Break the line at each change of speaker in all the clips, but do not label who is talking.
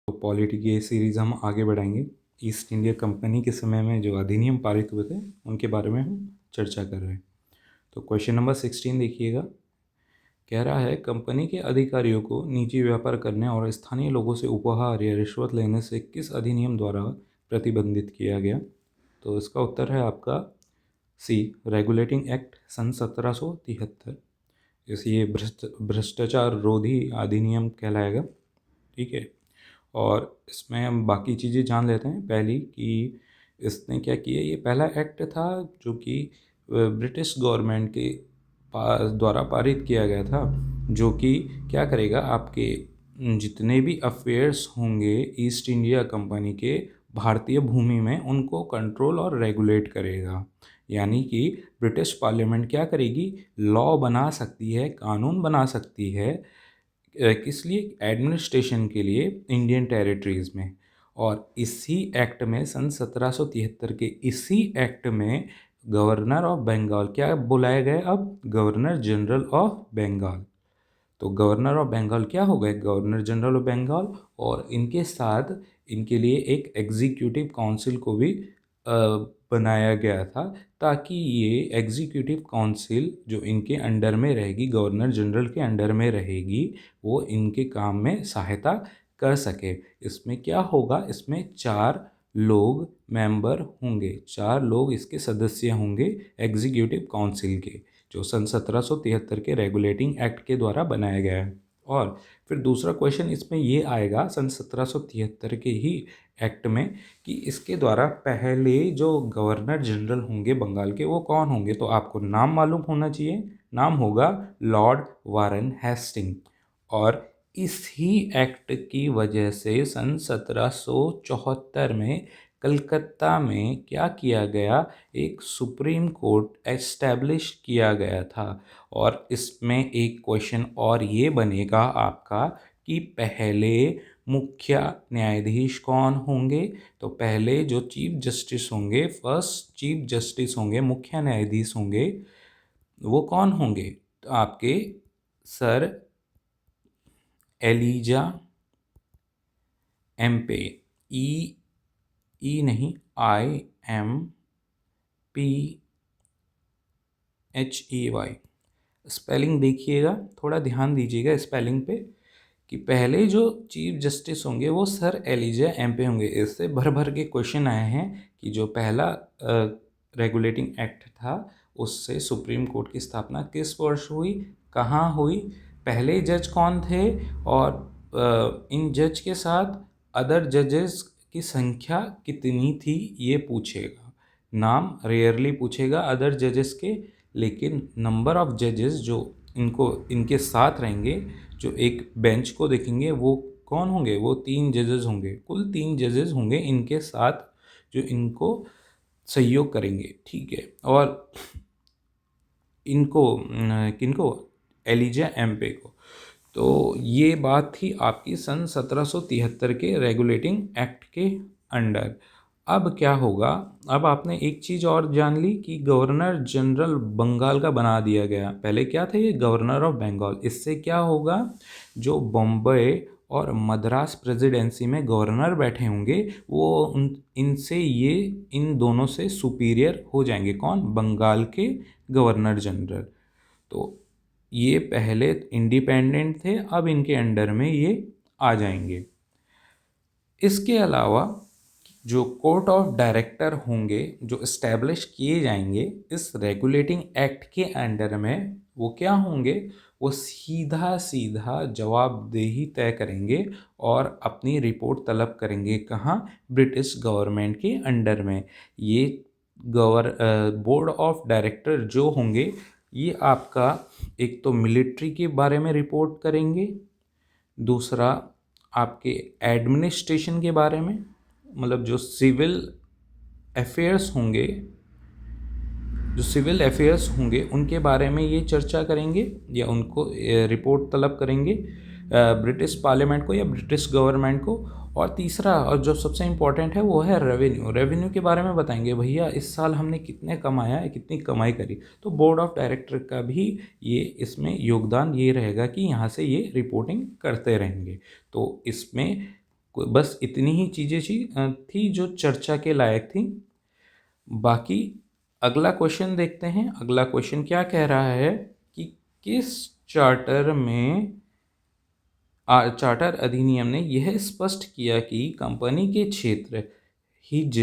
तो पॉलिटी की ये सीरीज़ हम आगे बढ़ाएंगे। ईस्ट इंडिया कंपनी के समय में जो अधिनियम पारित हुए थे उनके बारे में हम चर्चा कर रहे हैं। तो क्वेश्चन नंबर 16 देखिएगा। कह रहा है, कंपनी के अधिकारियों को निजी व्यापार करने और स्थानीय लोगों से उपहार या रिश्वत लेने से किस अधिनियम द्वारा प्रतिबंधित किया गया? तो इसका उत्तर है आपका सी, रेगुलेटिंग एक्ट सन 1773। ये भ्रष्टाचार रोधी अधिनियम कहलाएगा। ठीक है, और इसमें हम बाकी चीज़ें जान लेते हैं। पहली कि इसने क्या किया, ये पहला एक्ट था जो कि ब्रिटिश गवर्नमेंट के द्वारा पारित किया गया था, जो कि क्या करेगा, आपके जितने भी अफेयर्स होंगे ईस्ट इंडिया कंपनी के भारतीय भूमि में उनको कंट्रोल और रेगुलेट करेगा। यानी कि ब्रिटिश पार्लियामेंट क्या करेगी, लॉ बना सकती है, कानून बना सकती है, किस लिए, एडमिनिस्ट्रेशन के लिए इंडियन टेरिटरीज़ में। और इसी एक्ट में सन 1773 के इसी एक्ट में गवर्नर ऑफ बंगाल क्या बुलाए गए, अब गवर्नर जनरल ऑफ बंगाल। तो गवर्नर ऑफ बंगाल क्या हो गए, गवर्नर जनरल ऑफ बंगाल। और इनके साथ इनके लिए एक एग्जीक्यूटिव काउंसिल को भी बनाया गया था, ताकि ये एग्जीक्यूटिव काउंसिल जो इनके अंडर में रहेगी, गवर्नर जनरल के अंडर में रहेगी, वो इनके काम में सहायता कर सके। इसमें क्या होगा, इसमें 4 लोग मेंबर होंगे, 4 लोग इसके सदस्य होंगे एग्जीक्यूटिव काउंसिल के, जो सन 1773 के रेगुलेटिंग एक्ट के द्वारा बनाया गया है। और फिर दूसरा क्वेश्चन इसमें ये आएगा सन 1773 के ही एक्ट में, कि इसके द्वारा पहले जो गवर्नर जनरल होंगे बंगाल के वो कौन होंगे। तो आपको नाम मालूम होना चाहिए, नाम होगा लॉर्ड वारन हेस्टिंग। और इसी एक्ट की वजह से सन 1774 में कलकत्ता में क्या किया गया, एक सुप्रीम कोर्ट एस्टैब्लिश किया गया था। और इसमें एक क्वेश्चन और ये बनेगा आपका कि पहले मुख्य न्यायाधीश कौन होंगे। तो पहले जो चीफ जस्टिस होंगे, फर्स्ट चीफ जस्टिस होंगे, मुख्य न्यायाधीश होंगे, वो कौन होंगे, तो आपके सर एलिजा एम्पे, ई नहीं, IMPHEY। स्पेलिंग देखिएगा, थोड़ा ध्यान दीजिएगा स्पेलिंग पे, कि पहले जो चीफ जस्टिस होंगे वो सर एलिजा एम्पे होंगे। इससे भर भर के क्वेश्चन आए हैं कि जो पहला रेगुलेटिंग एक्ट था उससे सुप्रीम कोर्ट की स्थापना किस वर्ष हुई, कहाँ हुई, पहले जज कौन थे, और इन जज के साथ अदर जजेस की संख्या कितनी थी, ये पूछेगा। नाम रेयरली पूछेगा अदर जजेस के, लेकिन नंबर ऑफ जजेस जो इनके साथ रहेंगे, जो एक बेंच को देखेंगे, वो कौन होंगे, वो 3 जजेस होंगे, कुल 3 जजेस होंगे इनके साथ जो इनको सहयोग करेंगे। ठीक है, और इनको किनको, एलिजा एम्पे को। तो ये बात थी आपकी सन 1773 के रेगुलेटिंग एक्ट के अंडर। अब क्या होगा, अब आपने एक चीज़ और जान ली कि गवर्नर जनरल बंगाल का बना दिया गया। पहले क्या थे, ये गवर्नर ऑफ बंगाल। इससे क्या होगा, जो बॉम्बे और मद्रास प्रेसिडेंसी में गवर्नर बैठे होंगे वो इनसे ये इन दोनों से सुपीरियर हो जाएंगे। कौन, बंगाल के गवर्नर जनरल। तो ये पहले इंडिपेंडेंट थे, अब इनके अंडर में ये आ जाएंगे। इसके अलावा जो कोर्ट ऑफ डायरेक्टर होंगे जो इस्टेब्लिश किए जाएंगे इस रेगुलेटिंग एक्ट के अंडर में, वो क्या होंगे, वो सीधा सीधा जवाबदेही तय करेंगे और अपनी रिपोर्ट तलब करेंगे। कहाँ, ब्रिटिश गवर्नमेंट के अंडर में। ये बोर्ड ऑफ डायरेक्टर जो होंगे, ये आपका एक तो मिलिट्री के बारे में रिपोर्ट करेंगे, दूसरा आपके एडमिनिस्ट्रेशन के बारे में, मतलब जो सिविल अफेयर्स होंगे उनके बारे में ये चर्चा करेंगे या उनको रिपोर्ट तलब करेंगे ब्रिटिश पार्लियामेंट को या ब्रिटिश गवर्नमेंट को। और तीसरा, और जो सबसे इम्पोर्टेंट है, वो है रेवेन्यू के बारे में बताएंगे, भैया इस साल हमने कितने कमाया है, कितनी कमाई करी। तो बोर्ड ऑफ डायरेक्टर का भी ये इसमें योगदान ये रहेगा कि यहाँ से ये रिपोर्टिंग करते रहेंगे। तो इसमें बस इतनी ही चीज़ें थी जो चर्चा के लायक थी। बाकी अगला क्वेश्चन देखते हैं। अगला क्वेश्चन क्या कह रहा है कि किस चार्टर में चार्टर अधिनियम ने यह स्पष्ट किया कि कंपनी के क्षेत्र his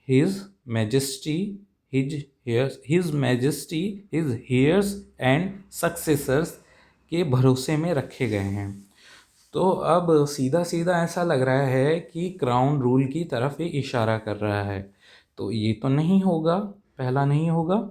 his majesty his majesty his hairs and successors के भरोसे में रखे गए हैं। तो अब सीधा सीधा ऐसा लग रहा है कि क्राउन रूल की तरफ ये इशारा कर रहा है। तो ये तो नहीं होगा, पहला नहीं होगा।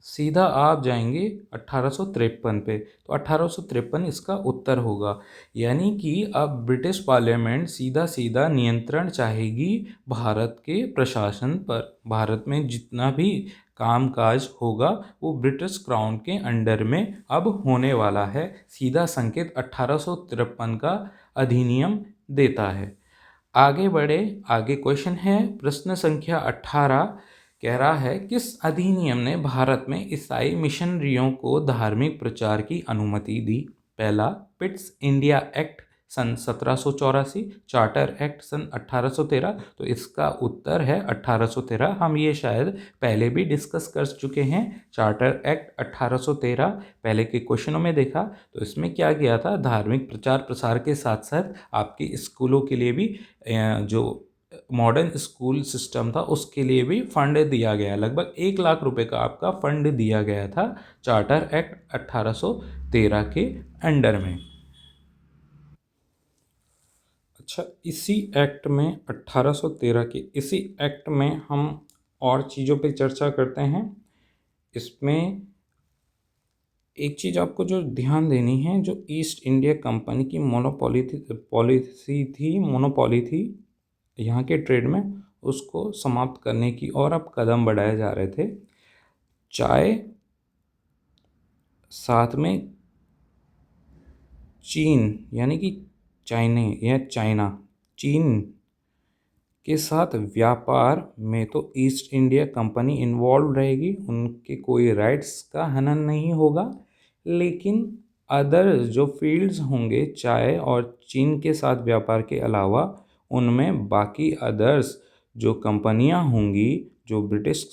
सीधा आप जाएंगे 1853 पे, तो 1853 इसका उत्तर होगा। यानी कि अब ब्रिटिश पार्लियामेंट सीधा सीधा नियंत्रण चाहेगी भारत के प्रशासन पर। भारत में जितना भी कामकाज होगा वो ब्रिटिश क्राउन के अंडर में अब होने वाला है। सीधा संकेत 1853 का अधिनियम देता है। आगे बढ़े, आगे क्वेश्चन है प्रश्न संख्या 18। कह रहा है किस अधिनियम ने भारत में ईसाई मिशनरियों को धार्मिक प्रचार की अनुमति दी? पहला पिट्स इंडिया एक्ट सन 1784, चार्टर एक्ट सन 1813। तो इसका उत्तर है 1813। हम ये शायद पहले भी डिस्कस कर चुके हैं। चार्टर एक्ट 1813 पहले के क्वेश्चनों में देखा। तो इसमें क्या किया था, धार्मिक प्रचार प्रसार के साथ साथ आपके स्कूलों के लिए भी जो मॉडर्न स्कूल सिस्टम था उसके लिए भी फंड दिया गया। लगभग 1 लाख रुपए का आपका फंड दिया गया था चार्टर एक्ट 1813 के अंडर में। अच्छा, इसी एक्ट में 1813 के इसी एक्ट में हम और चीज़ों पे चर्चा करते हैं। इसमें एक चीज़ आपको जो ध्यान देनी है, जो ईस्ट इंडिया कंपनी की मोनोपॉली थी यहाँ के ट्रेड में, उसको समाप्त करने की ओर अब कदम बढ़ाए जा रहे थे। चाय, साथ में चीन यानी कि चीन के साथ व्यापार में तो ईस्ट इंडिया कंपनी इन्वॉल्व रहेगी। उनके कोई राइट्स का हनन नहीं होगा। लेकिन अदर जो फील्ड्स होंगे चाय और चीन के साथ व्यापार के अलावा, उनमें बाकी अदर्स जो कंपनियां होंगी, जो ब्रिटिश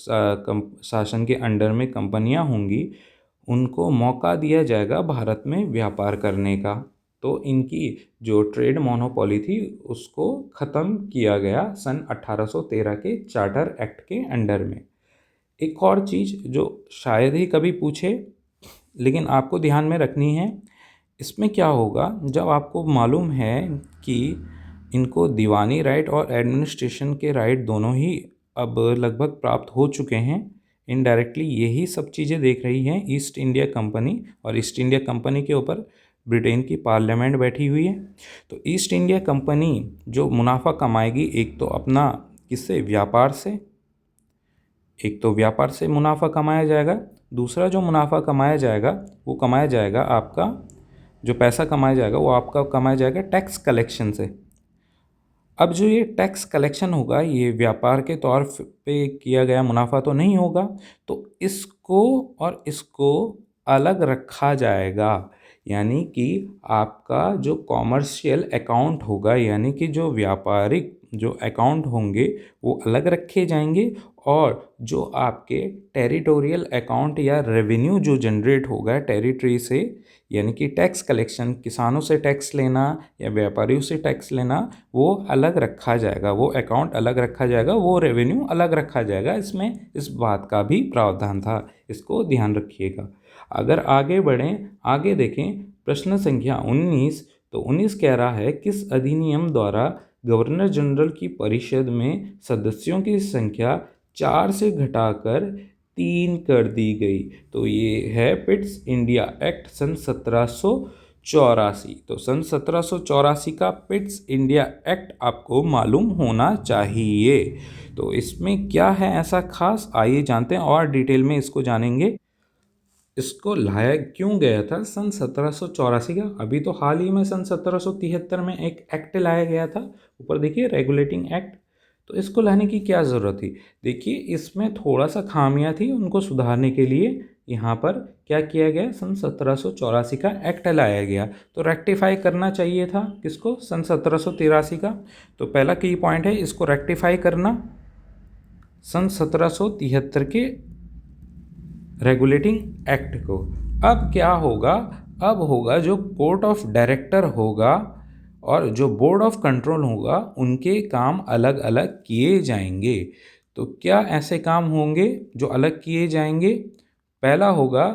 शासन के अंडर में कंपनियां होंगी, उनको मौका दिया जाएगा भारत में व्यापार करने का। तो इनकी जो ट्रेड मोनोपोली थी उसको ख़त्म किया गया सन 1813 के चार्टर एक्ट के अंडर में। एक और चीज़ जो शायद ही कभी पूछे लेकिन आपको ध्यान में रखनी है, इसमें क्या होगा जब आपको मालूम है कि इनको दीवानी राइट और एडमिनिस्ट्रेशन के राइट दोनों ही अब लगभग प्राप्त हो चुके हैं। इनडायरेक्टली यही सब चीज़ें देख रही हैं ईस्ट इंडिया कंपनी, और ईस्ट इंडिया कंपनी के ऊपर ब्रिटेन की पार्लियामेंट बैठी हुई है। तो ईस्ट इंडिया कंपनी जो मुनाफा कमाएगी, एक तो अपना किससे, व्यापार से, एक तो व्यापार से मुनाफा कमाया जाएगा। दूसरा जो मुनाफा कमाया जाएगा वो कमाया जाएगा आपका, जो पैसा कमाया जाएगा वो आपका कमाया जाएगा टैक्स कलेक्शन से। अब जो ये टैक्स कलेक्शन होगा ये व्यापार के तौर पे किया गया मुनाफा तो नहीं होगा, तो इसको और इसको अलग रखा जाएगा। यानी कि आपका जो कॉमर्शियल अकाउंट होगा, यानी कि जो व्यापारिक जो अकाउंट होंगे वो अलग रखे जाएंगे, और जो आपके टेरिटोरियल अकाउंट या रेवेन्यू जो जनरेट होगा टेरिटरी से, यानी कि टैक्स कलेक्शन, किसानों से टैक्स लेना या व्यापारियों से टैक्स लेना, वो अलग रखा जाएगा, वो अकाउंट अलग रखा जाएगा, वो रेवेन्यू अलग रखा जाएगा। इसमें इस बात का भी प्रावधान था, इसको ध्यान रखिएगा। अगर आगे बढ़ें, आगे देखें प्रश्न संख्या 19। तो 19 कह रहा है किस अधिनियम द्वारा गवर्नर जनरल की परिषद में सदस्यों की संख्या 4 से घटाकर 3 कर दी गई? तो ये है पिट्स इंडिया एक्ट सन 1784। तो सन 1784 का पिट्स इंडिया एक्ट आपको मालूम होना चाहिए। तो इसमें क्या है ऐसा खास, आइए जानते हैं और डिटेल में इसको जानेंगे। इसको लाया क्यों गया था सन 1784 का? अभी तो हाल ही में सन 1773 में एक एक्ट लाया गया था, ऊपर देखिए रेगुलेटिंग एक्ट। तो इसको लाने की क्या ज़रूरत थी? देखिए इसमें थोड़ा सा खामियां थी, उनको सुधारने के लिए यहाँ पर क्या किया गया, सन 1784 का एक्ट लाया गया। तो रेक्टिफाई करना चाहिए था किसको, सन 1783 का। तो पहला की पॉइंट है इसको रेक्टिफाई करना, सन 1773 के रेगुलेटिंग एक्ट को। अब क्या होगा, अब होगा जो कोर्ट ऑफ डायरेक्टर होगा और जो बोर्ड ऑफ कंट्रोल होगा, उनके काम अलग अलग किए जाएंगे। तो क्या ऐसे काम होंगे जो अलग किए जाएंगे? पहला होगा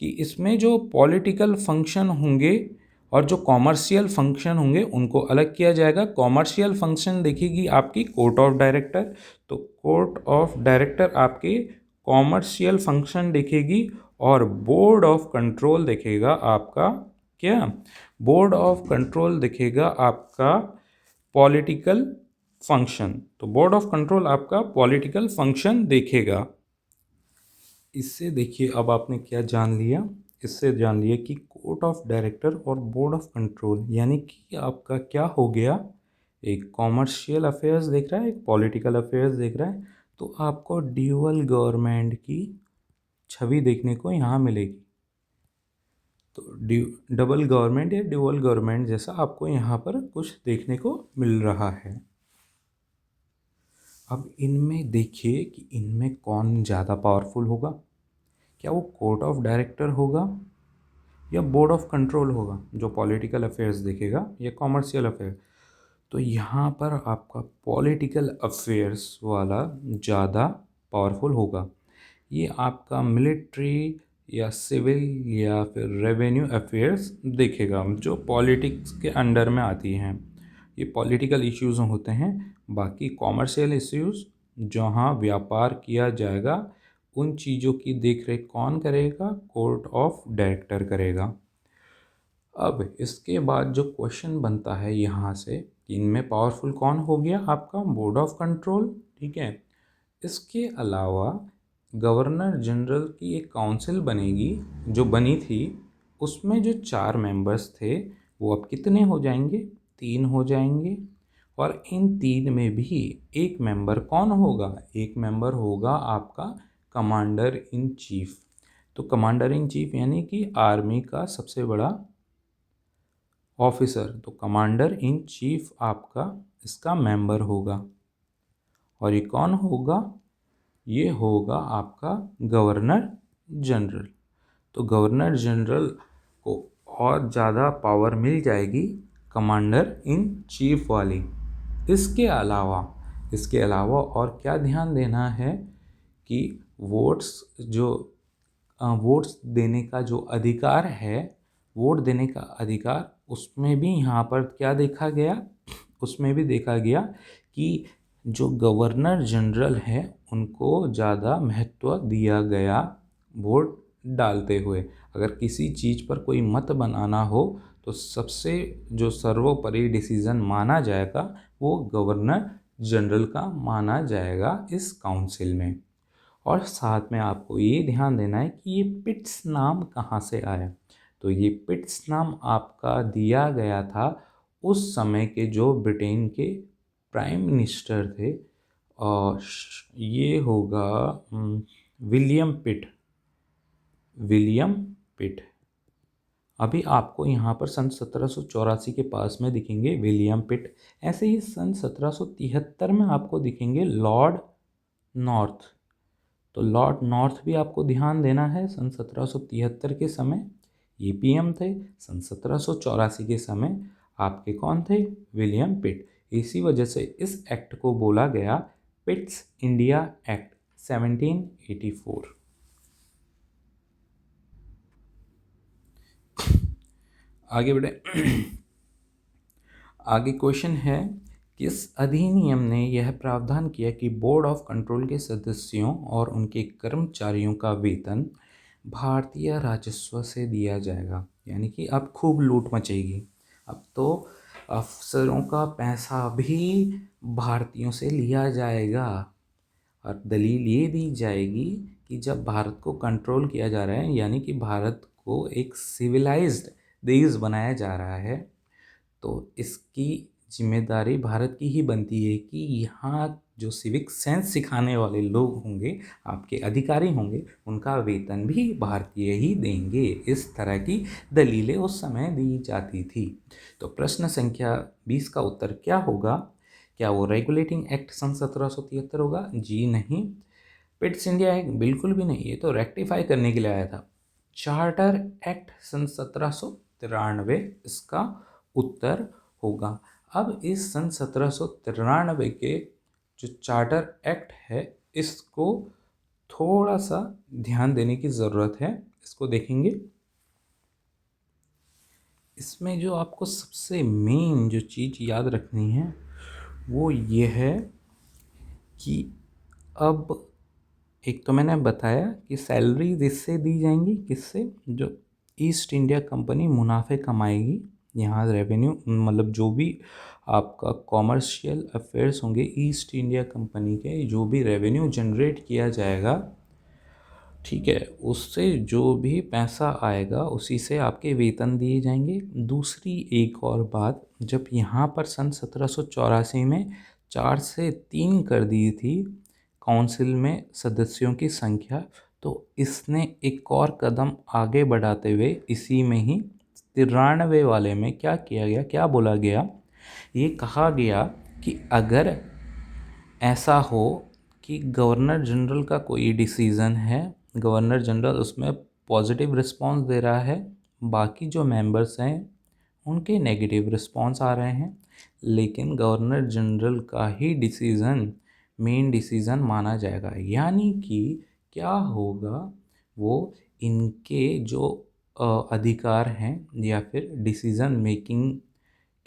कि इसमें जो पॉलिटिकल फंक्शन होंगे और जो कॉमर्शियल फंक्शन होंगे उनको अलग किया जाएगा। कॉमर्शियल फंक्शन देखेगी आपकी कोर्ट ऑफ डायरेक्टर, तो कोर्ट ऑफ डायरेक्टर आपके कॉमर्शियल फंक्शन देखेगी, और बोर्ड ऑफ कंट्रोल देखेगा आपका क्या, बोर्ड ऑफ कंट्रोल देखेगा आपका पॉलिटिकल फंक्शन। तो बोर्ड ऑफ कंट्रोल आपका पॉलिटिकल फंक्शन देखेगा। इससे देखिए अब आपने क्या जान लिया, इससे जान लिया कि कोर्ट ऑफ डायरेक्टर और बोर्ड ऑफ कंट्रोल यानी कि आपका क्या हो गया, एक कॉमर्शियल अफेयर्स देख रहा है, एक पॉलिटिकल अफेयर्स देख रहा है। तो आपको ड्यूअल गवर्नमेंट की छवि देखने को यहाँ मिलेगी। तो डबल गवर्नमेंट या ड्यूअल गवर्नमेंट जैसा आपको यहाँ पर कुछ देखने को मिल रहा है। अब इनमें देखिए कि इनमें कौन ज़्यादा पावरफुल होगा, क्या वो कोर्ट ऑफ डायरेक्टर होगा या बोर्ड ऑफ कंट्रोल होगा जो पॉलिटिकल अफेयर्स देखेगा, या कॉमर्शियल अफेयर। तो यहाँ पर आपका पॉलिटिकल अफेयर्स वाला ज़्यादा पावरफुल होगा। ये आपका मिलिट्री या सिविल या फिर रेवेन्यू अफेयर्स देखेगा जो पॉलिटिक्स के अंडर में आती हैं, ये पॉलिटिकल इश्यूज होते हैं। बाकी कॉमर्शियल इश्यूज जहाँ व्यापार किया जाएगा, उन चीज़ों की देखरेख कौन करेगा, कोर्ट ऑफ डायरेक्टर करेगा। अब इसके बाद जो क्वेश्चन बनता है यहाँ से, इनमें पावरफुल कौन हो गया, आपका बोर्ड ऑफ कंट्रोल, ठीक है। इसके अलावा गवर्नर जनरल की एक काउंसिल बनेगी, जो बनी थी उसमें जो 4 मेंबर्स थे वो अब कितने हो जाएंगे, 3 हो जाएंगे। और इन 3 में भी एक मेंबर कौन होगा, एक मेंबर होगा आपका कमांडर इन चीफ। तो कमांडर इन चीफ यानी कि आर्मी का सबसे बड़ा ऑफिसर, तो कमांडर इन चीफ आपका इसका मेंबर होगा। और ये कौन होगा, ये होगा आपका गवर्नर जनरल। तो गवर्नर जनरल को और ज़्यादा पावर मिल जाएगी कमांडर इन चीफ वाली। इसके अलावा और क्या ध्यान देना है कि वोट्स देने का जो अधिकार है, वोट देने का अधिकार, उसमें भी यहाँ पर क्या देखा गया, उसमें भी देखा गया कि जो गवर्नर जनरल है उनको ज़्यादा महत्व दिया गया वोट डालते हुए। अगर किसी चीज़ पर कोई मत बनाना हो तो सबसे जो सर्वोपरि डिसीज़न माना जाएगा वो गवर्नर जनरल का माना जाएगा इस काउंसिल में। और साथ में आपको ये ध्यान देना है कि ये पिट्स नाम कहाँ से आया। तो ये पिट्स नाम आपका दिया गया था उस समय के जो ब्रिटेन के प्राइम मिनिस्टर थे, और ये होगा विलियम पिट। अभी आपको यहाँ पर सन 1784 के पास में दिखेंगे विलियम पिट। ऐसे ही सन 1773 में आपको दिखेंगे लॉर्ड नॉर्थ। तो लॉर्ड नॉर्थ भी आपको ध्यान देना है, सन 1773 के समय ये पीएम थे, सन 1784 के समय आपके कौन थे, विलियम पिट। इसी वजह से इस एक्ट को बोला गया पिट्स इंडिया एक्ट 1784। आगे बढ़े। आगे क्वेश्चन है, किस अधिनियम ने यह प्रावधान किया कि बोर्ड ऑफ कंट्रोल के सदस्यों और उनके कर्मचारियों का वेतन भारतीय राजस्व से दिया जाएगा। यानी कि अब खूब लूट मचेगी, अब तो अफसरों का पैसा भी भारतीयों से लिया जाएगा। और दलील ये दी जाएगी कि जब भारत को कंट्रोल किया जा रहा है, यानी कि भारत को एक सिविलाइज्ड देश बनाया जा रहा है, तो इसकी जिम्मेदारी भारत की ही बनती है कि यहाँ जो सिविक सेंस सिखाने वाले लोग होंगे, आपके अधिकारी होंगे, उनका वेतन भी भारतीय ही देंगे। इस तरह की दलीलें उस समय दी जाती थी। तो प्रश्न संख्या 20 का उत्तर क्या होगा? क्या वो रेगुलेटिंग एक्ट सन 1773 होगा? जी नहीं। पिट्स इंडिया एक्ट बिल्कुल भी नहीं, ये तो रेक्टिफाई करने के लिए आया था। चार्टर एक्ट सन 1793 इसका उत्तर होगा। अब इस सन 1793 के जो चार्टर एक्ट है, इसको थोड़ा सा ध्यान देने की ज़रूरत है। इसको देखेंगे, इसमें जो आपको सबसे मेन जो चीज़ याद रखनी है वो ये है कि अब एक तो मैंने बताया कि सैलरी इससे दी जाएंगी, किससे? जो ईस्ट इंडिया कंपनी मुनाफे कमाएगी, यहाँ रेवेन्यू मतलब जो भी आपका कॉमर्शियल अफेयर्स होंगे, ईस्ट इंडिया कंपनी के जो भी रेवेन्यू जनरेट किया जाएगा, ठीक है, उससे जो भी पैसा आएगा उसी से आपके वेतन दिए जाएंगे। दूसरी एक और बात, जब यहाँ पर सन 1784 में 4 से 3 कर दी थी काउंसिल में सदस्यों की संख्या, तो इसने एक और कदम आगे बढ़ाते हुए इसी में ही 93 वाले में क्या किया गया, क्या बोला गया, ये कहा गया कि अगर ऐसा हो कि गवर्नर जनरल का कोई डिसीज़न है, गवर्नर जनरल उसमें पॉजिटिव रिस्पांस दे रहा है, बाकी जो मेंबर्स हैं उनके नेगेटिव रिस्पांस आ रहे हैं, लेकिन गवर्नर जनरल का ही डिसीज़न मेन डिसीज़न माना जाएगा। यानी कि क्या होगा, वो इनके जो अधिकार हैं या फिर डिसीज़न मेकिंग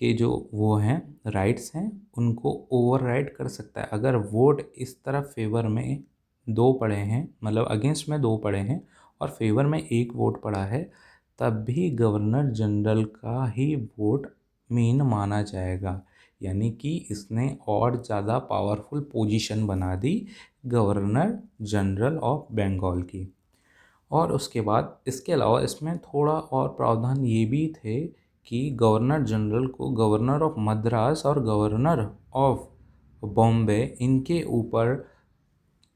के जो वो हैं राइट्स हैं, उनको ओवरराइड कर सकता है। अगर वोट इस तरफ फेवर में 2 पड़े हैं, मतलब अगेंस्ट में 2 पड़े हैं और फेवर में 1 वोट पड़ा है, तब भी गवर्नर जनरल का ही वोट मेन माना जाएगा। यानी कि इसने और ज़्यादा पावरफुल पोजीशन बना दी गवर्नर जनरल ऑफ बंगाल की। और उसके बाद इसके अलावा इसमें थोड़ा और प्रावधान ये भी थे कि गवर्नर जनरल को गवर्नर ऑफ मद्रास और गवर्नर ऑफ बॉम्बे इनके ऊपर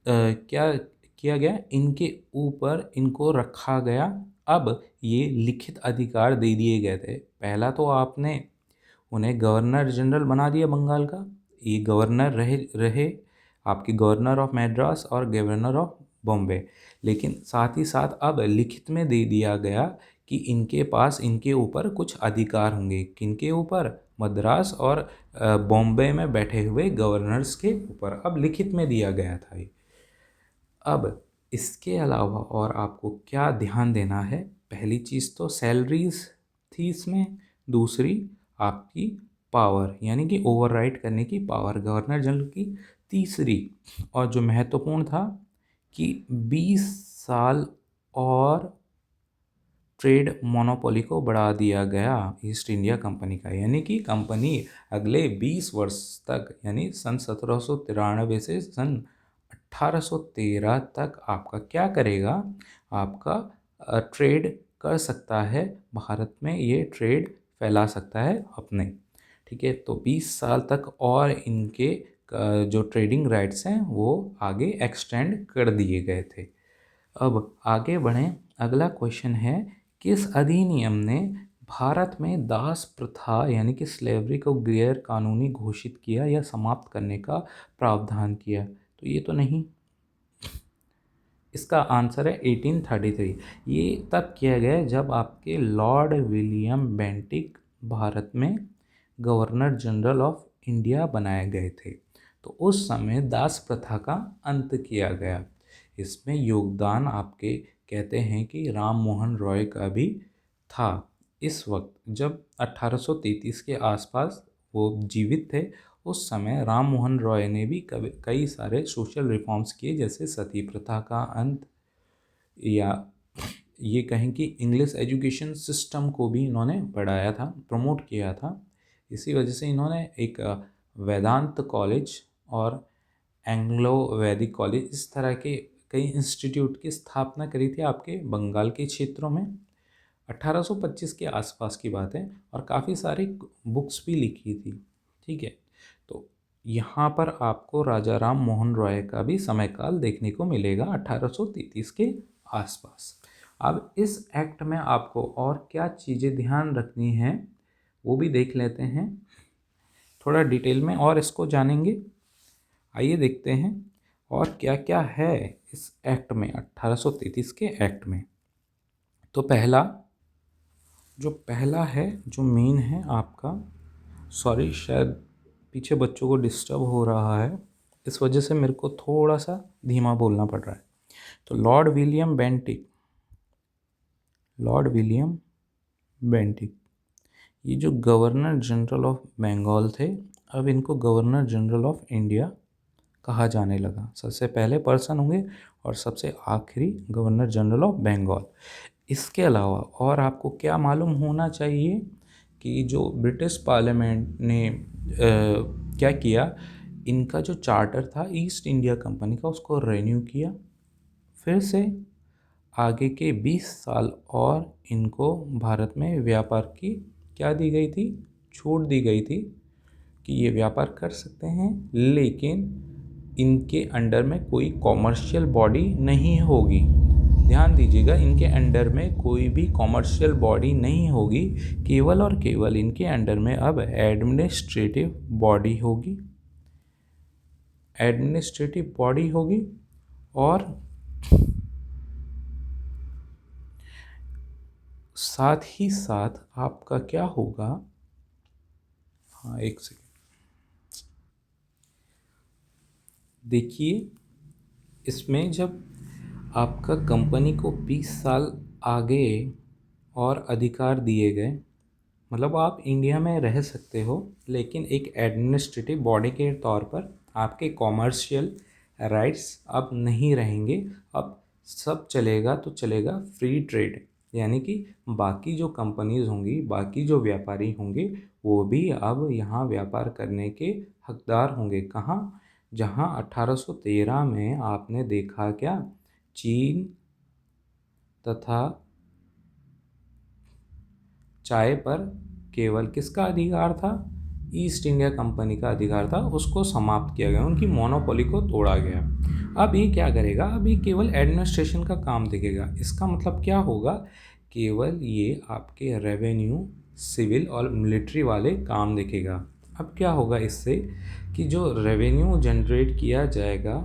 क्या किया गया, इनके ऊपर इनको रखा गया। अब ये लिखित अधिकार दे दिए गए थे। पहला तो आपने उन्हें गवर्नर जनरल बना दिया बंगाल का, ये गवर्नर रहे रहे आपके गवर्नर ऑफ मद्रास और गवर्नर ऑफ बॉम्बे, लेकिन साथ ही साथ अब लिखित में दे दिया गया कि इनके पास इनके ऊपर कुछ अधिकार होंगे। किनके ऊपर? मद्रास और बॉम्बे में बैठे हुए गवर्नर्स के ऊपर अब लिखित में दिया गया था ये। अब इसके अलावा और आपको क्या ध्यान देना है? पहली चीज़ तो सैलरीज थी इसमें, दूसरी आपकी पावर यानी कि ओवरराइड करने की पावर गवर्नर जनरल की, तीसरी और जो महत्वपूर्ण था कि 20 साल और ट्रेड मोनोपोली को बढ़ा दिया गया ईस्ट इंडिया कंपनी का। यानी कि कंपनी अगले 20 वर्ष तक, यानी सन 1793 से सन 1813 तक आपका क्या करेगा, आपका ट्रेड कर सकता है भारत में, ये ट्रेड फैला सकता है अपने। ठीक है, तो 20 साल तक और इनके जो ट्रेडिंग राइट्स हैं वो आगे एक्सटेंड कर दिए गए थे। अब आगे बढ़ें, अगला क्वेश्चन है, किस अधिनियम ने भारत में दास प्रथा यानी कि स्लेवरी को गैर कानूनी घोषित किया या समाप्त करने का प्रावधान किया? तो ये तो नहीं, इसका आंसर है 1833। ये तब किया गया जब आपके लॉर्ड विलियम बेंटिक भारत में गवर्नर जनरल ऑफ इंडिया बनाए गए थे, तो उस समय दास प्रथा का अंत किया गया। इसमें योगदान आपके कहते हैं कि राम मोहन रॉय का भी था। इस वक्त जब 1833 के आसपास वो जीवित थे, उस समय राम मोहन रॉय ने भी कई सारे सोशल रिफॉर्म्स किए, जैसे सती प्रथा का अंत, या ये कहें कि इंग्लिश एजुकेशन सिस्टम को भी इन्होंने बढ़ाया था, प्रमोट किया था। इसी वजह से इन्होंने एक वेदांत कॉलेज और एंग्लो वैदिक कॉलेज, इस तरह के कई इंस्टीट्यूट की स्थापना करी थी आपके बंगाल के क्षेत्रों में। 1825 के आसपास की बात है, और काफ़ी सारी बुक्स भी लिखी थी। ठीक है, तो यहाँ पर आपको राजा राम मोहन रॉय का भी समय काल देखने को मिलेगा 1833 के आसपास। अब इस एक्ट में आपको और क्या चीज़ें ध्यान रखनी हैं वो भी देख लेते हैं, थोड़ा डिटेल में और इसको जानेंगे। आइए देखते हैं और क्या क्या है इस एक्ट में, 1833 के एक्ट में। तो पहला है जो मेन है आपका, सॉरी शायद पीछे बच्चों को डिस्टर्ब हो रहा है, इस वजह से मेरे को थोड़ा सा धीमा बोलना पड़ रहा है। तो लॉर्ड विलियम बेंटिक ये जो गवर्नर जनरल ऑफ बंगाल थे, अब इनको गवर्नर जनरल ऑफ इंडिया कहा जाने लगा। सबसे पहले पर्सन होंगे और सबसे आखिरी गवर्नर जनरल ऑफ बंगाल। इसके अलावा और आपको क्या मालूम होना चाहिए कि जो ब्रिटिश पार्लियामेंट ने क्या किया, इनका जो चार्टर था ईस्ट इंडिया कंपनी का उसको रेन्यू किया फिर से। आगे के 20 साल और इनको भारत में व्यापार की क्या दी गई थी, छूट दी गई थी कि ये व्यापार कर सकते हैं, लेकिन इनके अंडर में कोई कॉमर्शियल बॉडी नहीं होगी। ध्यान दीजिएगा, इनके अंडर में कोई भी कॉमर्शियल बॉडी नहीं होगी, केवल और केवल इनके अंडर में अब एडमिनिस्ट्रेटिव बॉडी होगी, और साथ ही साथ आपका क्या होगा, हाँ एक सेकेंड देखिए, इसमें जब आपका कंपनी को 20 साल आगे और अधिकार दिए गए, मतलब आप इंडिया में रह सकते हो लेकिन एक एडमिनिस्ट्रेटिव बॉडी के तौर पर आपके कॉमर्शियल राइट्स अब नहीं रहेंगे। अब सब चलेगा तो चलेगा फ्री ट्रेड, यानी कि बाकी जो कंपनीज होंगी, बाकी जो व्यापारी होंगे वो भी अब यहाँ व्यापार करने के हकदार होंगे। कहाँ? जहाँ 1813 में आपने देखा क्या, चीन तथा चाय पर केवल किसका अधिकार था, ईस्ट इंडिया कंपनी का अधिकार था, उसको समाप्त किया गया, उनकी मोनोपोली को तोड़ा गया। अब ये क्या करेगा, अब ये केवल एडमिनिस्ट्रेशन का काम देखेगा। इसका मतलब क्या होगा, केवल ये आपके रेवेन्यू, सिविल और मिलिट्री वाले काम देखेगा। अब क्या होगा इससे कि जो रेवेन्यू जनरेट किया जाएगा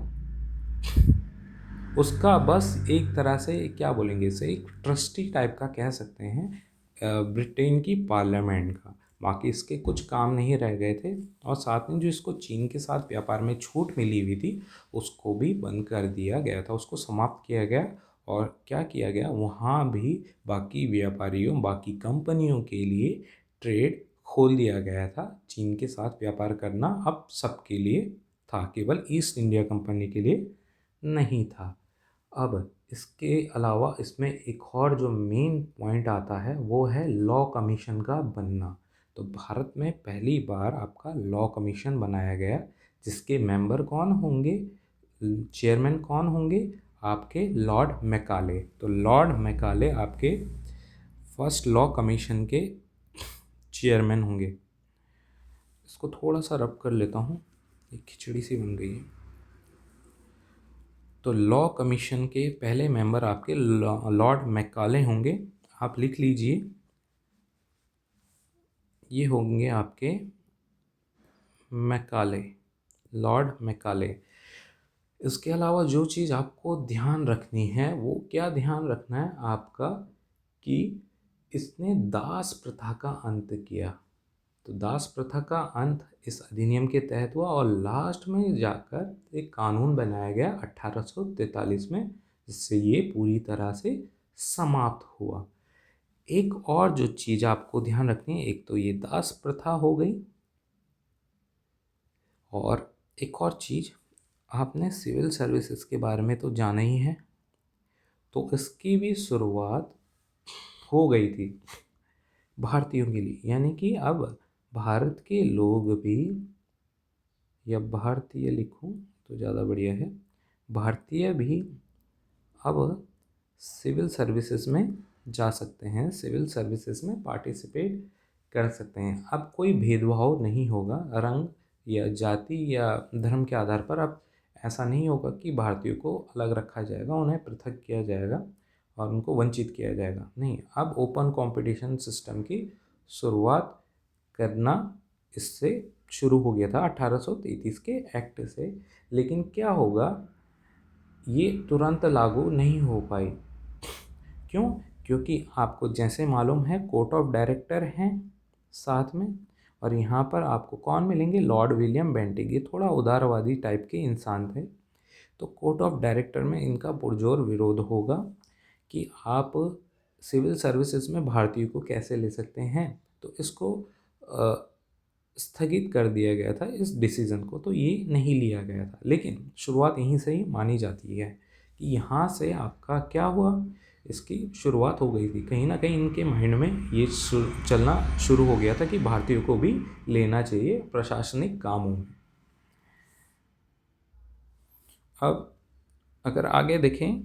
उसका बस एक तरह से क्या बोलेंगे, इसे एक ट्रस्टी टाइप का कह सकते हैं ब्रिटेन की पार्लियामेंट का। बाकी इसके कुछ काम नहीं रह गए थे, और साथ में जो इसको चीन के साथ व्यापार में छूट मिली हुई थी उसको भी बंद कर दिया गया था, उसको समाप्त किया गया। और क्या किया गया, वहाँ भी बाकी व्यापारियों, बाकी कंपनियों के लिए ट्रेड खोल दिया गया था। चीन के साथ व्यापार करना अब सबके लिए था, केवल ईस्ट इंडिया कंपनी के लिए नहीं था। अब इसके अलावा इसमें एक और जो मेन पॉइंट आता है वो है लॉ कमीशन का बनना। तो भारत में पहली बार आपका लॉ कमीशन बनाया गया, जिसके मेंबर कौन होंगे, चेयरमैन कौन होंगे, आपके लॉर्ड मैकाले। तो लॉर्ड मैकाले आपके फर्स्ट लॉ कमीशन के चेयरमैन होंगे। इसको थोड़ा सा रब कर लेता हूँ, एक खिचड़ी सी बन गई है। तो लॉ कमीशन के पहले मेंबर आपके लॉर्ड मैकाले होंगे, आप लिख लीजिए, ये होंगे आपके मैकाले, लॉर्ड मैकाले। इसके अलावा जो चीज़ आपको ध्यान रखनी है वो क्या ध्यान रखना है आपका, कि इसने दास प्रथा का अंत किया। तो दास प्रथा का अंत इस अधिनियम के तहत हुआ, और लास्ट में जाकर एक कानून बनाया गया 1843 में, जिससे ये पूरी तरह से समाप्त हुआ। एक और जो चीज़ आपको ध्यान रखनी है, एक तो ये दास प्रथा हो गई, और एक और चीज़, आपने सिविल सर्विसेज के बारे में तो जाना ही है, तो इसकी भी शुरुआत हो गई थी भारतीयों के लिए। यानी कि अब भारत के लोग भी, या भारतीय लिखूं तो ज़्यादा बढ़िया है, भारतीय भी अब सिविल सर्विसेज में जा सकते हैं, सिविल सर्विसेज में पार्टिसिपेट कर सकते हैं। अब कोई भेदभाव नहीं होगा रंग या जाति या धर्म के आधार पर अब ऐसा नहीं होगा कि भारतीयों को अलग रखा जाएगा, उन्हें पृथक किया जाएगा और उनको वंचित किया जाएगा। नहीं, अब ओपन कंपटीशन सिस्टम की शुरुआत करना इससे शुरू हो गया था 1833 के एक्ट से। लेकिन क्या होगा, ये तुरंत लागू नहीं हो पाई। क्यों? क्योंकि आपको जैसे मालूम है कोर्ट ऑफ डायरेक्टर हैं साथ में, और यहाँ पर आपको कौन मिलेंगे, लॉर्ड विलियम बेंटिंक। ये थोड़ा उदारवादी टाइप के इंसान थे। तो कोर्ट ऑफ डायरेक्टर में इनका पुरजोर विरोध होगा कि आप सिविल सर्विसेज में भारतीयों को कैसे ले सकते हैं। तो इसको स्थगित कर दिया गया था, इस डिसीज़न को। तो ये नहीं लिया गया था, लेकिन शुरुआत यहीं से ही मानी जाती है कि यहाँ से आपका क्या हुआ, इसकी शुरुआत हो गई थी। कहीं ना कहीं इनके माइंड में ये चलना शुरू हो गया था कि भारतीयों को भी लेना चाहिए प्रशासनिक कामों में। अब अगर आगे देखें,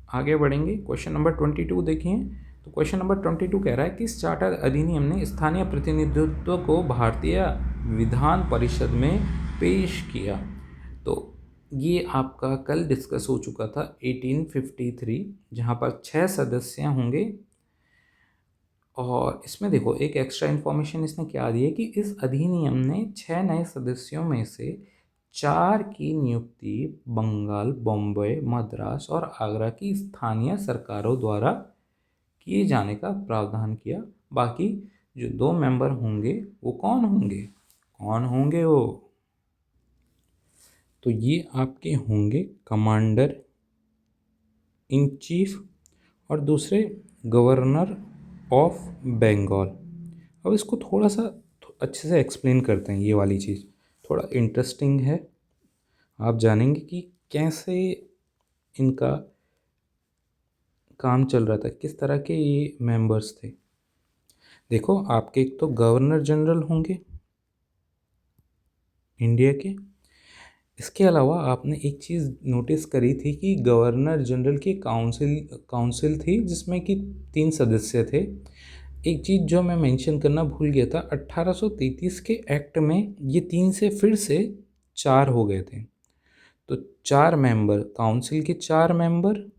आगे बढ़ेंगे, क्वेश्चन नंबर 22 देखें। तो क्वेश्चन नंबर 22 कह रहा है कि इस चार्टर अधिनियम ने स्थानीय प्रतिनिधित्व को भारतीय विधान परिषद में पेश किया। तो ये आपका कल डिस्कस हो चुका था 1853, जहाँ पर 6 सदस्य होंगे। और इसमें देखो एक एक्स्ट्रा इन्फॉर्मेशन इसने क्या दी है कि इस अधिनियम ने 6 नए सदस्यों में से 4 की नियुक्ति बंगाल, बॉम्बे, मद्रास और आगरा की स्थानीय सरकारों द्वारा किए जाने का प्रावधान किया। बाकी जो 2 मेंबर होंगे वो कौन होंगे, कौन होंगे वो? तो ये आपके होंगे कमांडर इन चीफ और दूसरे गवर्नर ऑफ बंगाल। अब इसको थोड़ा सा अच्छे से एक्सप्लेन करते हैं। ये वाली चीज़ थोड़ा इंटरेस्टिंग है, आप जानेंगे कि कैसे इनका काम चल रहा था, किस तरह के ये मेंबर्स थे। देखो आपके एक तो गवर्नर जनरल होंगे इंडिया के। इसके अलावा आपने एक चीज़ नोटिस करी थी कि गवर्नर जनरल की काउंसिल थी जिसमें कि 3 सदस्य थे। एक चीज़ जो मैं मेंशन करना भूल गया था, 1833 के एक्ट में ये 3 से फिर से 4 हो गए थे। तो 4 मेंबर, काउंसिल के 4 मेंबर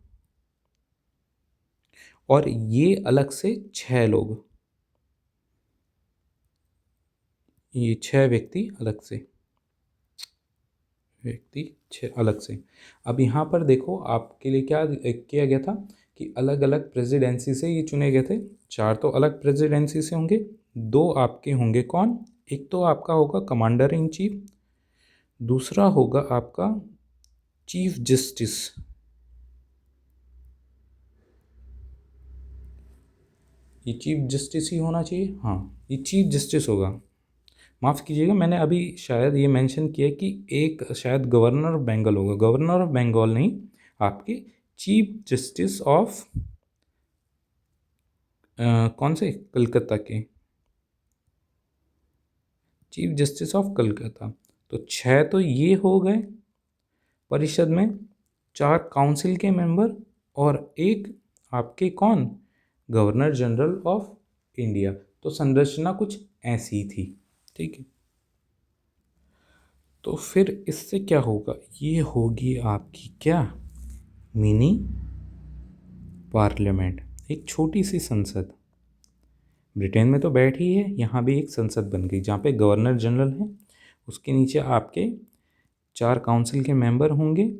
और ये अलग से 6 लोग, ये 6 व्यक्ति अलग से, 6 अलग से। अब यहाँ पर देखो आपके लिए क्या किया गया था कि अलग अलग प्रेसिडेंसी से ये चुने गए थे। 4 तो अलग प्रेसिडेंसी से होंगे, 2 आपके होंगे कौन, एक तो आपका होगा कमांडर इन चीफ, दूसरा होगा आपका चीफ जस्टिस। ये चीफ जस्टिस ही होना चाहिए, हाँ ये चीफ जस्टिस होगा। माफ़ कीजिएगा, मैंने अभी शायद ये मेंशन किया कि एक शायद गवर्नर ऑफ बंगाल होगा। गवर्नर ऑफ बंगाल नहीं, आपके चीफ जस्टिस ऑफ कौन से, कलकत्ता के चीफ जस्टिस ऑफ कलकत्ता। तो 6 तो ये हो गए परिषद में, 4 काउंसिल के मेंबर और एक आपके कौन, गवर्नर जनरल ऑफ इंडिया। तो संरचना कुछ ऐसी थी, ठीक है। तो फिर इससे क्या होगा, ये होगी आपकी क्या, मिनी पार्लियामेंट, एक छोटी सी संसद। ब्रिटेन में तो बैठी है, यहाँ भी एक संसद बन गई जहाँ पे गवर्नर जनरल है, उसके नीचे आपके 4 काउंसिल के मेंबर होंगे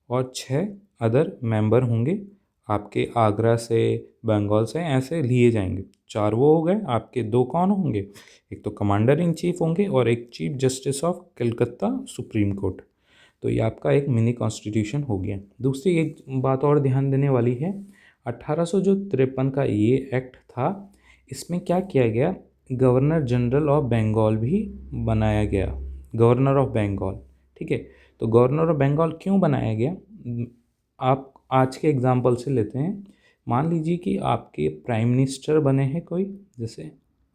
और 6 अदर मेंबर होंगे आपके आगरा से, बंगाल से, ऐसे लिए जाएंगे। 4 वो हो गए आपके, 2 कौन होंगे, एक तो कमांडर इन चीफ होंगे और एक chief justice of Calcutta supreme court. तो ये आपका एक मिनी कॉन्स्टिट्यूशन हो गया। दूसरी एक बात और ध्यान देने वाली है, 1853 का ये एक्ट था, इसमें क्या किया गया, गवर्नर जनरल ऑफ बंगाल भी बनाया गया, गवर्नर ऑफ बंगाल, ठीक है। तो गवर्नर ऑफ बंगाल क्यों बनाया गया, आप आज के एग्जांपल से लेते हैं। मान लीजिए कि आपके प्राइम मिनिस्टर बने हैं कोई, जैसे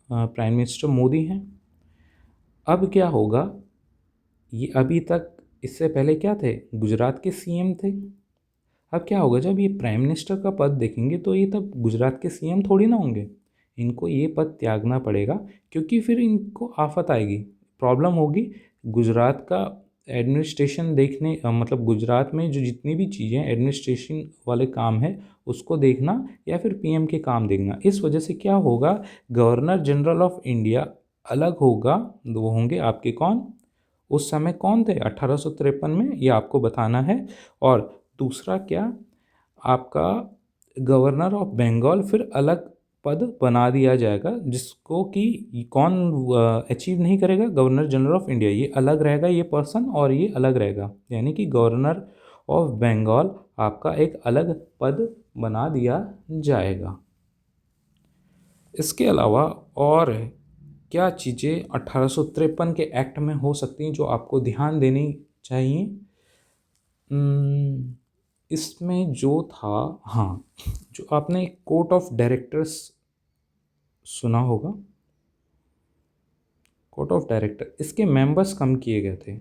प्राइम मिनिस्टर मोदी हैं। अब क्या होगा, ये अभी तक इससे पहले क्या थे, गुजरात के सीएम थे। अब क्या होगा, जब ये प्राइम मिनिस्टर का पद देखेंगे तो ये तब गुजरात के सीएम थोड़ी ना होंगे, इनको ये पद त्यागना पड़ेगा, क्योंकि फिर इनको आफत आएगी, प्रॉब्लम होगी। गुजरात का एडमिनिस्ट्रेशन देखने मतलब गुजरात में जो जितनी भी चीज़ें एडमिनिस्ट्रेशन वाले काम है उसको देखना या फिर पीएम के काम देखना। इस वजह से क्या होगा, गवर्नर जनरल ऑफ इंडिया अलग होगा। वो होंगे आपके कौन, उस समय कौन थे 1853 में, ये आपको बताना है। और दूसरा क्या, आपका गवर्नर ऑफ बंगाल फिर अलग पद बना दिया जाएगा, जिसको कि कौन अचीव नहीं करेगा, गवर्नर जनरल ऑफ इंडिया। ये अलग रहेगा ये पर्सन और ये अलग रहेगा, यानी कि गवर्नर ऑफ बंगाल आपका एक अलग पद बना दिया जाएगा। इसके अलावा और क्या चीज़ें 1853 के एक्ट में हो सकती हैं जो आपको ध्यान देनी चाहिए? इसमें जो था, हाँ, जो आपने कोर्ट ऑफ डायरेक्टर्स सुना होगा, कोर्ट ऑफ डायरेक्टर, इसके मेंबर्स कम किए गए थे।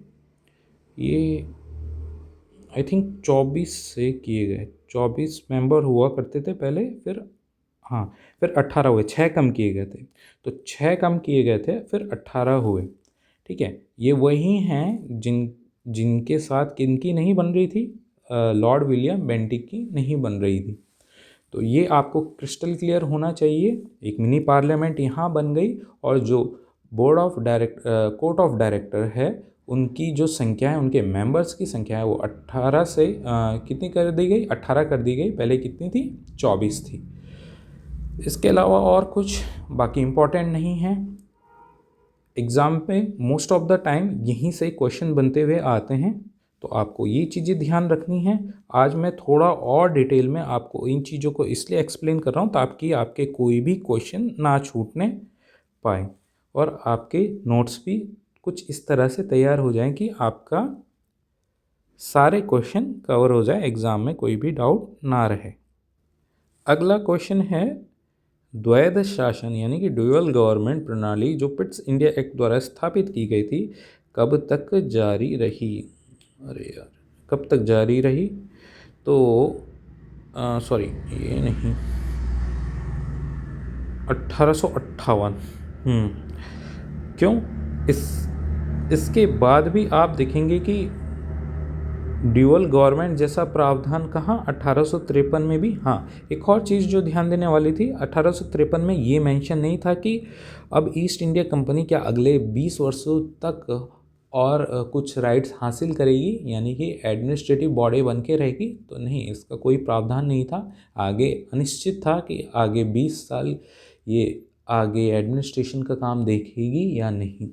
ये आई थिंक 24 से किए गए, 24 मेंबर हुआ करते थे पहले, फिर हाँ, फिर 18 हुए, 6 कम किए गए थे। तो 6 कम किए गए थे, फिर 18 हुए। ठीक है, ये वही हैं जिनके साथ किनकी नहीं बन रही थी, लॉर्ड विलियम बेंटिक की नहीं बन रही थी। तो ये आपको क्रिस्टल क्लियर होना चाहिए। एक मिनी पार्लियामेंट यहाँ बन गई, और जो board of court of director है, उनकी जो संख्या है, उनके मेंबर्स की संख्या है, वो 18 से कितनी कर दी गई, 18 कर दी गई। पहले कितनी थी, 24 थी। इसके अलावा और कुछ बाकी इम्पोर्टेंट नहीं है। एग्ज़ाम पे मोस्ट ऑफ द टाइम यहीं से क्वेश्चन बनते हुए आते हैं, तो आपको ये चीज़ें ध्यान रखनी है। आज मैं थोड़ा और डिटेल में आपको इन चीज़ों को इसलिए एक्सप्लेन कर रहा हूँ ताकि आपके कोई भी क्वेश्चन ना छूटने पाए, और आपके नोट्स भी कुछ इस तरह से तैयार हो जाएं कि आपका सारे क्वेश्चन कवर हो जाए, एग्ज़ाम में कोई भी डाउट ना रहे। अगला क्वेश्चन है, द्वैध शासन यानी कि ड्यूअल गवर्नमेंट प्रणाली जो पिट्स इंडिया एक्ट द्वारा स्थापित की गई थी, कब तक जारी रही? अरे यार, कब तक जारी रही? तो सॉरी, ये नहीं, 1858। क्यों? इस इसके बाद भी आप देखेंगे कि ड्यूअल गवर्नमेंट जैसा प्रावधान कहाँ, 1853 में भी। हाँ, एक और चीज़ जो ध्यान देने वाली थी, 1853 में ये मेंशन नहीं था कि अब ईस्ट इंडिया कंपनी क्या अगले 20 वर्षों तक और कुछ राइट्स हासिल करेगी, यानी कि एडमिनिस्ट्रेटिव बॉडी बन के रहेगी। तो नहीं, इसका कोई प्रावधान नहीं था। आगे अनिश्चित था कि आगे 20 साल ये आगे एडमिनिस्ट्रेशन का काम देखेगी या नहीं।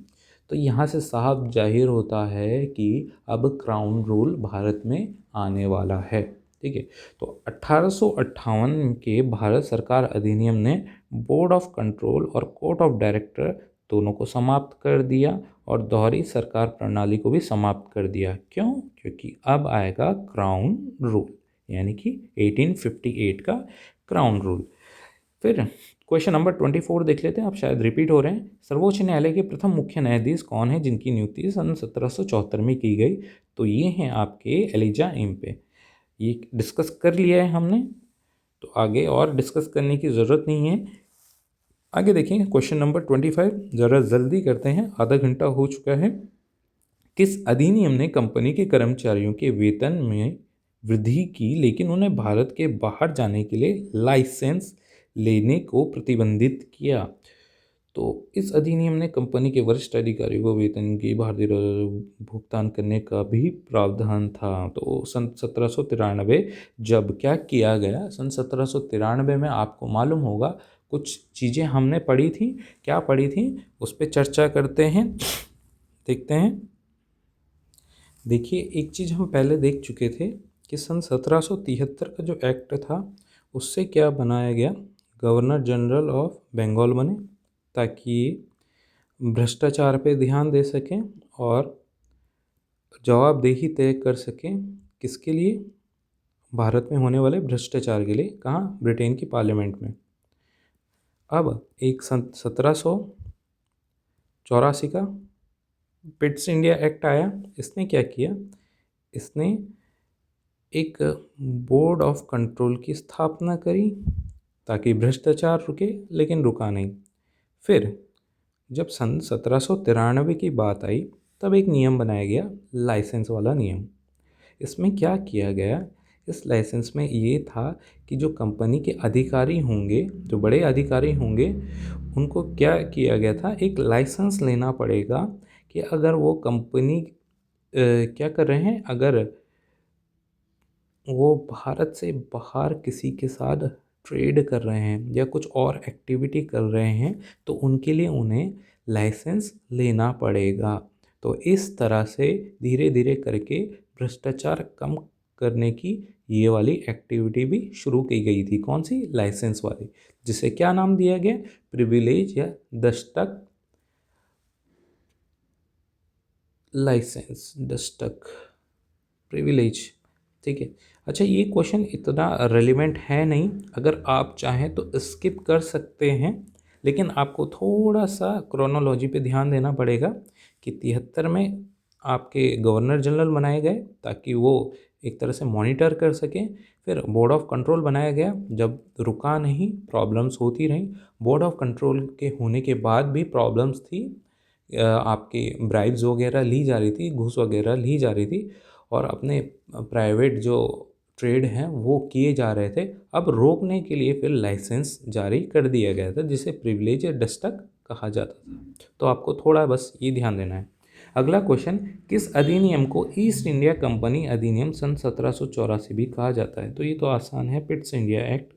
तो यहाँ से साफ जाहिर होता है कि अब क्राउन रूल भारत में आने वाला है। ठीक है, तो 1858 के भारत सरकार अधिनियम ने बोर्ड ऑफ कंट्रोल और कोर्ट ऑफ डायरेक्टर दोनों को समाप्त कर दिया, और दोहरी सरकार प्रणाली को भी समाप्त कर दिया। क्यों? क्योंकि अब आएगा क्राउन रूल, यानी कि 1858 का क्राउन रूल। फिर क्वेश्चन नंबर 24 देख लेते हैं, आप शायद रिपीट हो रहे हैं। सर्वोच्च न्यायालय के प्रथम मुख्य न्यायाधीश कौन है जिनकी नियुक्ति सन 1774 में की गई? तो ये हैं आपके एलिजा इम्पे। ये डिस्कस कर लिया है हमने, तो आगे और डिस्कस करने की ज़रूरत नहीं है। आगे देखेंगे क्वेश्चन नंबर 25, ज़रा जल्दी करते हैं, आधा घंटा हो चुका है। किस अधिनियम ने कंपनी के कर्मचारियों के वेतन में वृद्धि की लेकिन उन्हें भारत के बाहर जाने के लिए लाइसेंस लेने को प्रतिबंधित किया? तो इस अधिनियम ने कंपनी के वरिष्ठ अधिकारियों को वेतन की भारतीय भुगतान करने का भी प्रावधान था। तो सन 1793 जब क्या किया गया, सन 1793 में आपको मालूम होगा कुछ चीज़ें हमने पढ़ी थी। क्या पढ़ी थी, उस पर चर्चा करते हैं, देखते हैं। देखिए, एक चीज़ हम पहले देख चुके थे कि सन 1773 का जो एक्ट था, उससे क्या बनाया गया, गवर्नर जनरल ऑफ बंगाल बने, ताकि भ्रष्टाचार पे ध्यान दे सकें और जवाबदेही तय कर सकें। किसके लिए? भारत में होने वाले भ्रष्टाचार के लिए। कहाँ? ब्रिटेन की पार्लियामेंट में। अब एक सन 1784 का पिट्स इंडिया एक्ट आया। इसने क्या किया, इसने एक बोर्ड ऑफ कंट्रोल की स्थापना करी ताकि भ्रष्टाचार रुके, लेकिन रुका नहीं। फिर जब सन 1793 की बात आई, तब एक नियम बनाया गया, लाइसेंस वाला नियम। इसमें क्या किया गया, इस लाइसेंस में ये था कि जो कंपनी के अधिकारी होंगे, जो बड़े अधिकारी होंगे, उनको क्या किया गया था, एक लाइसेंस लेना पड़ेगा कि अगर वो कंपनी क्या कर रहे हैं, अगर वो भारत से बाहर किसी के साथ ट्रेड कर रहे हैं या कुछ और एक्टिविटी कर रहे हैं, तो उनके लिए उन्हें लाइसेंस लेना पड़ेगा। तो इस तरह से धीरे धीरे करके भ्रष्टाचार कम करने की ये वाली एक्टिविटी भी शुरू की गई थी। कौन सी? लाइसेंस वाली, जिसे क्या नाम दिया गया, प्रिविलेज या दस्तक लाइसेंस, दस्तक प्रिविलेज। ठीक है। अच्छा, ये क्वेश्चन इतना रेलिवेंट है नहीं, अगर आप चाहें तो स्किप कर सकते हैं, लेकिन आपको थोड़ा सा क्रोनोलॉजी पे ध्यान देना पड़ेगा कि 73 में आपके गवर्नर जनरल बनाए गए ताकि वो एक तरह से मॉनिटर कर सकें। फिर बोर्ड ऑफ कंट्रोल बनाया गया, जब रुका नहीं, प्रॉब्लम्स होती रहीं। बोर्ड ऑफ कंट्रोल के होने के बाद भी प्रॉब्लम्स थी, आपकी ब्राइब्स वगैरह ली जा रही थी, घूस वगैरह ली जा रही थी, और अपने प्राइवेट जो ट्रेड हैं वो किए जा रहे थे। अब रोकने के लिए फिर लाइसेंस जारी कर दिया गया था, जिसे प्रिविलेज या दस्तक कहा जाता था। तो आपको थोड़ा बस ये ध्यान देना है। अगला क्वेश्चन, किस अधिनियम को ईस्ट इंडिया कंपनी अधिनियम सन 1784 भी कहा जाता है? तो ये तो आसान है, पिट्स इंडिया एक्ट।